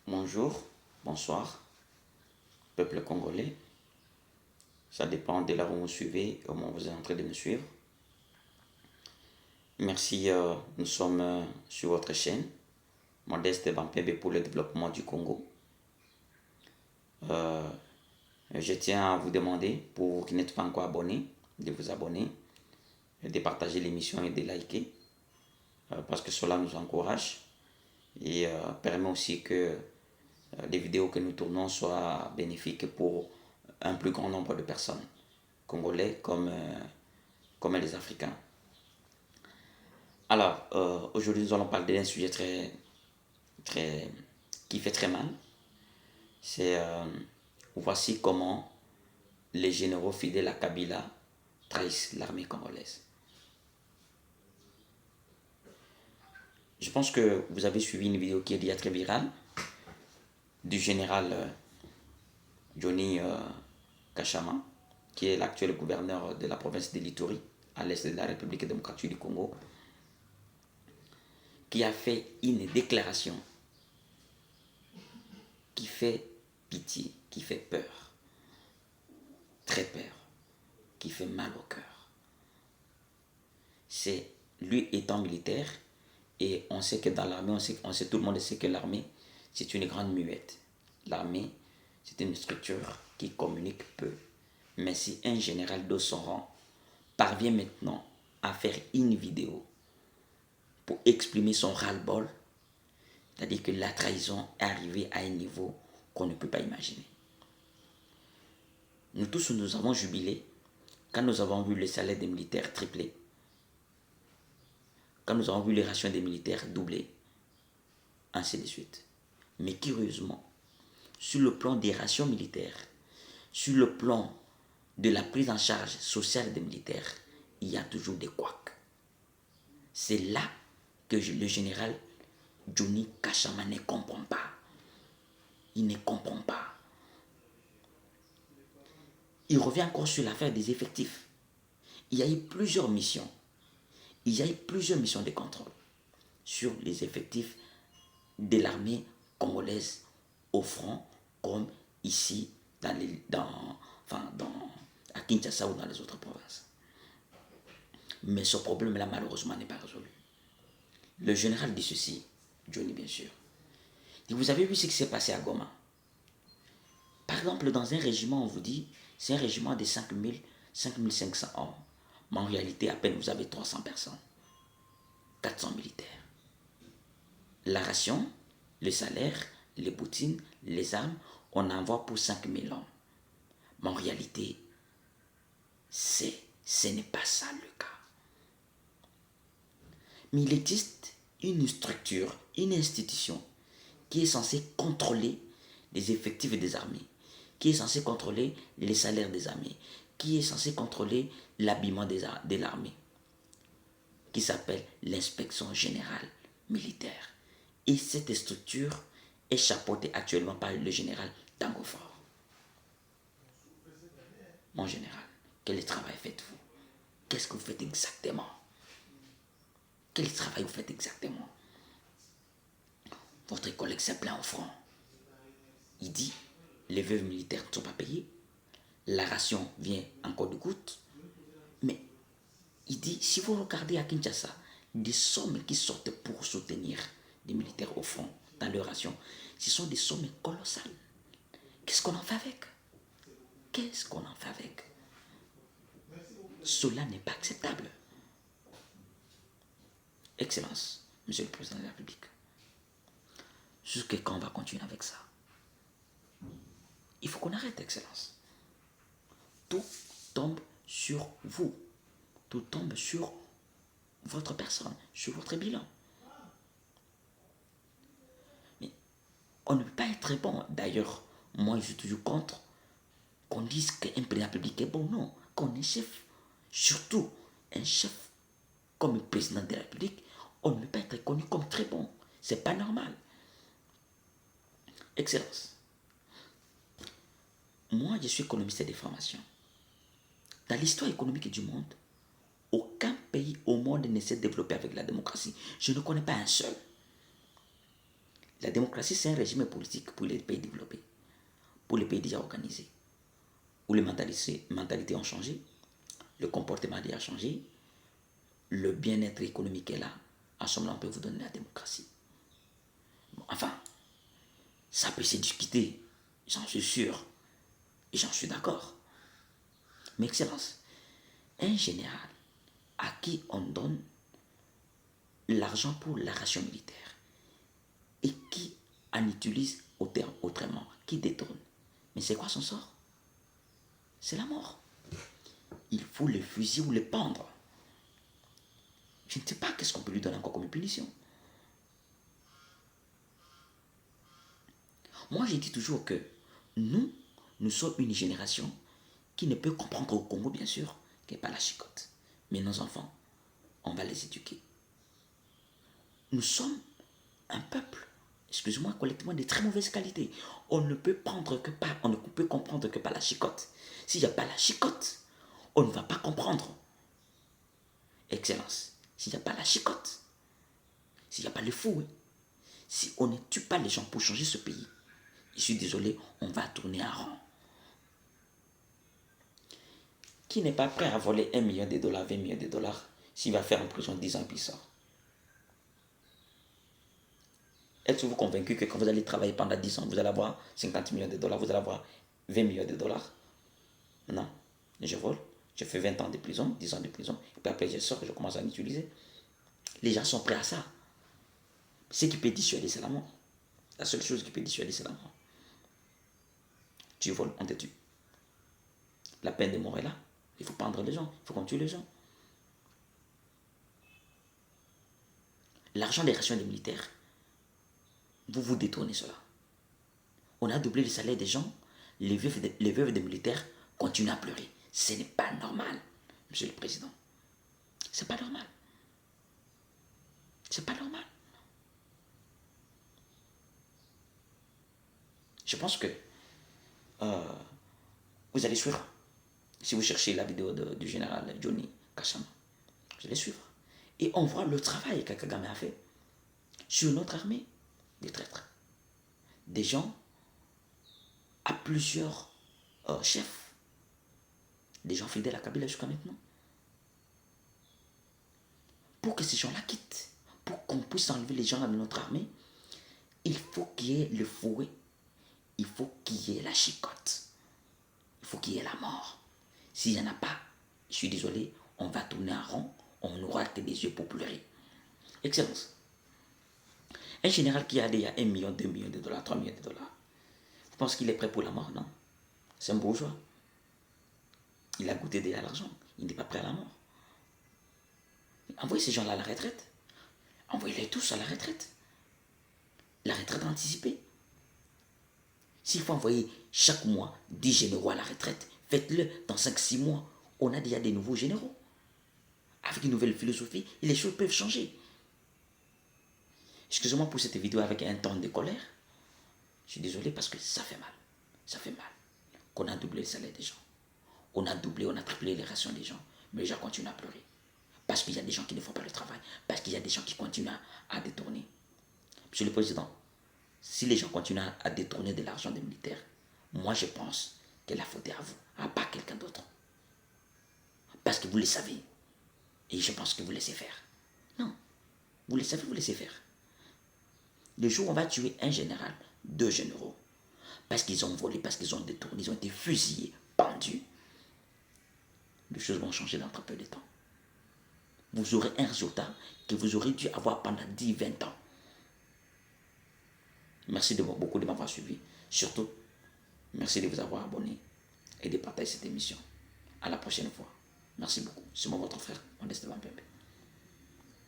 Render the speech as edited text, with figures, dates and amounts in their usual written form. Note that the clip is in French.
Bonjour, bonsoir, peuple congolais. Ça dépend de là où vous me suivez, au moment où vous êtes en train de me suivre. Merci, nous sommes sur votre chaîne, Modeste Bampebe pour le développement du Congo. Je tiens à vous demander, pour vous qui n'êtes pas encore abonnés, de vous abonner, de partager l'émission et de liker, parce que cela nous encourage et permet aussi que les vidéos que nous tournons soient bénéfiques pour un plus grand nombre de personnes, congolais comme les Africains. Alors, aujourd'hui, nous allons parler d'un sujet qui fait très mal. C'est voici comment les généraux fidèles à Kabila trahissent l'armée congolaise. Je pense que vous avez suivi une vidéo qui est déjà très virale du général Johnny Kachama, qui est l'actuel gouverneur de la province de l'Ituri, à l'est de la République démocratique du Congo, qui a fait une déclaration qui fait pitié, qui fait peur, très peur, qui fait mal au cœur. C'est lui étant militaire, et on sait que dans l'armée, tout le monde sait que l'armée, c'est une grande muette. L'armée, c'est une structure qui communique peu. Mais si un général de son rang parvient maintenant à faire une vidéo pour exprimer son ras-le-bol, c'est-à-dire que la trahison est arrivée à un niveau qu'on ne peut pas imaginer. Nous tous, nous avons jubilé quand nous avons vu les salaires des militaires tripler, quand nous avons vu les rations des militaires doubler, ainsi de suite. Mais curieusement, sur le plan des rations militaires, sur le plan de la prise en charge sociale des militaires, il y a toujours des couacs. C'est là que le général Johnny Kachama ne comprend pas. Il ne comprend pas. Il revient encore sur l'affaire des effectifs. Il y a eu plusieurs missions. Il y a eu plusieurs missions de contrôle sur les effectifs de l'armée congolaise au front, comme ici à Kinshasa ou dans les autres provinces. Mais ce problème-là, malheureusement, n'est pas résolu. Le général dit ceci, Johnny bien sûr. Et vous avez vu ce qui s'est passé à Goma. Par exemple, dans un régiment, on vous dit, c'est un régiment de 5500 hommes. Mais en réalité, à peine vous avez 300 personnes. 400 militaires. La ration, le salaire, les bottines, les armes, on envoie pour 5000 hommes. Mais en réalité, ce n'est pas ça le cas. Mais il existe une structure, une institution qui est censée contrôler les effectifs des armées, qui est censée contrôler les salaires des armées, qui est censée contrôler l'habillement de l'armée, qui s'appelle l'inspection générale militaire. Et cette structure est chapeautée actuellement par le général Tango Fort. Mon général, quel travail faites-vous? Qu'est-ce que vous faites exactement? Quel travail vous faites exactement? Votre collègue s'est plaint au front. Il dit, les veuves militaires ne sont pas payées, la ration vient encore de gouttes. Mais il dit, si vous regardez à Kinshasa, des sommes qui sortent pour soutenir les militaires au front dans leur ration, ce sont des sommes colossales. Qu'est-ce qu'on en fait avec? Qu'est-ce qu'on en fait avec? Cela n'est pas acceptable. Excellence, Monsieur le Président de la République, jusqu'à quand on va continuer avec ça? Il faut qu'on arrête, Excellence. Tout tombe sur vous. Tout tombe sur votre personne, sur votre bilan. Mais on ne peut pas être bon. D'ailleurs, moi, je suis toujours contre qu'on dise qu'un président public est bon. Non, qu'on est chef. Surtout, un chef comme le président de la République, on ne peut pas être connu comme très bon. C'est pas normal. Excellence. Moi, je suis économiste de formation. Dans l'histoire économique du monde, aucun pays au monde ne s'est développé avec la démocratie. Je ne connais pas un seul. La démocratie, c'est un régime politique pour les pays développés, pour les pays déjà organisés, où les mentalités ont changé, le comportement a changé, le bien-être économique est là. En ce moment, on peut vous donner la démocratie. Bon, enfin, ça peut se discuter, j'en suis sûr, et j'en suis d'accord. Mais Excellence, un général à qui on donne l'argent pour la ration militaire et qui en utilise autrement, qui détourne, mais c'est quoi son sort? C'est la mort. Il faut le fusiller ou le pendre. Je ne sais pas qu'est-ce qu'on peut lui donner encore comme punition. Moi, j'ai dit toujours que nous sommes une génération qui ne peut comprendre au Congo, bien sûr, qu'il n'y a pas la chicotte. Mais nos enfants, on va les éduquer. Nous sommes un peuple, excusez-moi, collectivement de très mauvaise qualité. On ne peut comprendre que par la chicotte. S'il n'y a pas la chicotte, on ne va pas comprendre. Excellence, s'il n'y a pas la chicotte, s'il n'y a pas le fouet, si on ne tue pas les gens pour changer ce pays, je suis désolé, on va tourner en rond. Qui n'est pas prêt à voler 1 million de dollars, 20 millions de dollars, s'il va faire en prison 10 ans puis il sort? Êtes-vous convaincu que quand vous allez travailler pendant 10 ans, vous allez avoir 50 millions de dollars, vous allez avoir 20 millions de dollars? Non, je vole, je fais 20 ans de prison, 10 ans de prison, et puis après je sors et je commence à l'utiliser. Les gens sont prêts à ça. Ce qui peut dissuader, c'est la mort. La seule chose qui peut dissuader, c'est la mort. Tu voles, on te tue. La peine de mort est là. Il faut prendre les gens, il faut qu'on tue les gens. L'argent des rations des militaires, vous détournez cela. On a doublé le salaire des gens, les veuves des militaires continuent à pleurer. Ce n'est pas normal, Monsieur le Président. C'est pas normal. C'est pas normal. Je pense que vous allez suivre. Si vous cherchez la vidéo du général Johnny Kachama, vous allez suivre. Et on voit le travail que Kagame a fait sur notre armée des traîtres. Des gens à plusieurs chefs. Des gens fidèles à Kabila jusqu'à maintenant. Pour que ces gens-là quittent, pour qu'on puisse enlever les gens de notre armée, il faut qu'il y ait le fouet, il faut qu'il y ait la chicotte, il faut qu'il y ait la mort. S'il n'y en a pas, je suis désolé, on va tourner en rond, on n'aura que des yeux pour pleurer. Excellence. Un général qui a déjà 1 million, 2 millions de dollars, 3 millions de dollars, vous pensez qu'il est prêt pour la mort? Non. C'est un bourgeois. Il a goûté déjà l'argent, il n'est pas prêt à la mort. Envoyez ces gens-là à la retraite. Envoyez-les tous à la retraite. La retraite anticipée. S'il faut envoyer chaque mois 10 généraux à la retraite, faites-le dans 5-6 mois. On a déjà des nouveaux généraux. Avec une nouvelle philosophie, et les choses peuvent changer. Excusez-moi pour cette vidéo avec un ton de colère. Je suis désolé parce que ça fait mal. Ça fait mal. Qu'on a doublé le salaire des gens. On a doublé, on a triplé les rations des gens. Mais les gens continuent à pleurer. Parce qu'il y a des gens qui ne font pas le travail. Parce qu'il y a des gens qui continuent à détourner. Monsieur le Président, si les gens continuent à détourner de l'argent des militaires, moi je pense que la faute est à vous, à pas quelqu'un d'autre. Parce que vous le savez. Et je pense que vous laissez faire. Non. Vous le savez, vous laissez faire. Le jour où on va tuer un général, 2 généraux, parce qu'ils ont volé, parce qu'ils ont détourné, ils ont été fusillés, pendus, les choses vont changer dans très peu de temps. Vous aurez un résultat que vous aurez dû avoir pendant 10-20 ans. Merci beaucoup de m'avoir suivi. Surtout, merci de vous avoir abonné et de partager cette émission. À la prochaine fois. Merci beaucoup. C'est moi votre frère, Modeste Vampembe.